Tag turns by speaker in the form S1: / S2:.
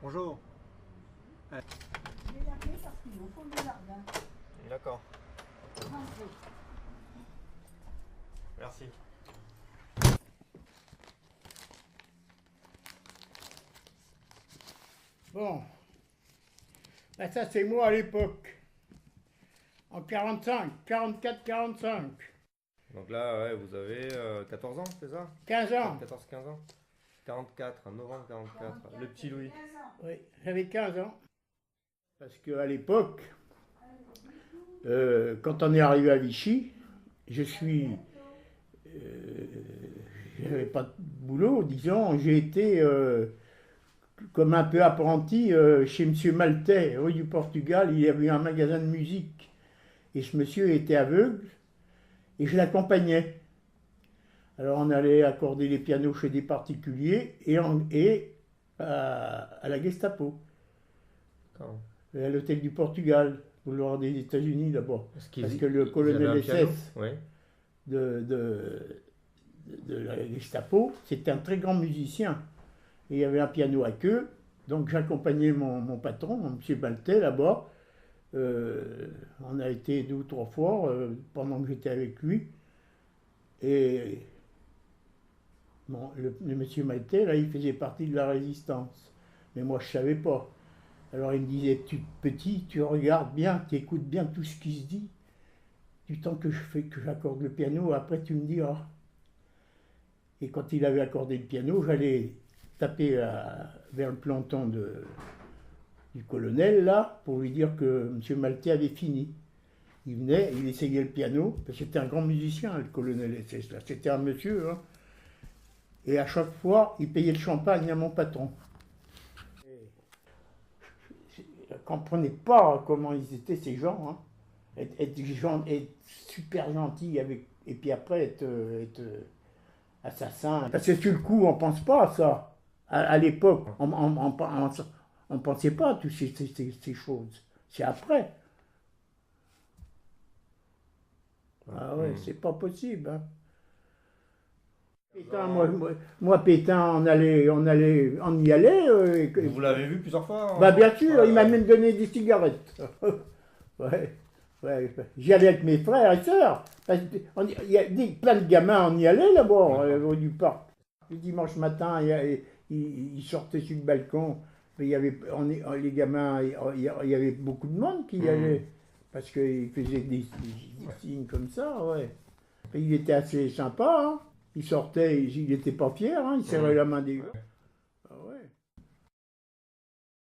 S1: Bonjour.
S2: Je vais l'appeler parce qu'il est au fond du jardin.
S1: D'accord.
S2: Rentrez.
S1: Merci.
S3: Bon, ben ça c'est moi à l'époque, en 45, 44, 45,
S1: Donc là, ouais, vous avez 14 ans, c'est ça?
S3: 15 ans,
S1: 14-15 ans? 44, novembre 44. Le petit Louis.
S2: 15 ans.
S3: oui, j'avais 15 ans. Parce qu'à l'époque, quand on est arrivé à Vichy, j'avais pas de boulot, disons, j'ai été comme un peu apprenti chez Monsieur Maltais, rue du Portugal, il y avait un magasin de musique. Et ce monsieur était aveugle, et je l'accompagnais. Alors on allait accorder les pianos chez des particuliers et à la Gestapo,
S1: D'accord.
S3: et à l'hôtel du Portugal, boulevard des États-Unis d'abord.
S1: Parce
S3: que le colonel SS
S1: Oui.
S3: de la Gestapo, c'était un très grand musicien. Et il y avait un piano à queue, donc j'accompagnais mon patron, M. Maltais, là-bas. On a été 2 ou 3 fois pendant que j'étais avec lui. Et bon, le monsieur Maltais, là, il faisait partie de la résistance. Mais moi, je ne savais pas. Alors il me disait, petit, tu regardes bien, tu écoutes bien tout ce qui se dit. Du temps que j'accorde le piano, après tu me diras. Et quand il avait accordé le piano, j'allais taper vers le planton du colonel, là, pour lui dire que M. Maltais avait fini. Il venait, il essayait le piano, parce que c'était un grand musicien, le colonel SS, là. C'était un monsieur, hein. Et à chaque fois, il payait le champagne à mon patron. Je ne comprenais pas comment ils étaient, ces gens, hein. Être super gentil, et puis après être assassin. Parce que sur le coup, on ne pense pas à ça. À l'époque, on ne pensait pas à toutes ces choses. C'est après. Ah ouais, c'est pas possible. Hein. Pétain, moi, Pétain, on y allait.
S1: Vous l'avez vu plusieurs fois?
S3: Bah bien sûr, il m'a même donné des cigarettes. Ouais. Ouais, j'y allais avec mes frères et sœurs. Il y a plein de gamins, on y allait là-bas, au du parc. Le dimanche matin, ils sortaient sur le balcon. Mais il y avait, les gamins, il y avait beaucoup de monde qui y allait. Parce qu'ils faisaient des signes comme ça, ouais. Et il était assez sympa, hein. Il sortait, il n'était pas fier, hein. Il serrait la main des gars.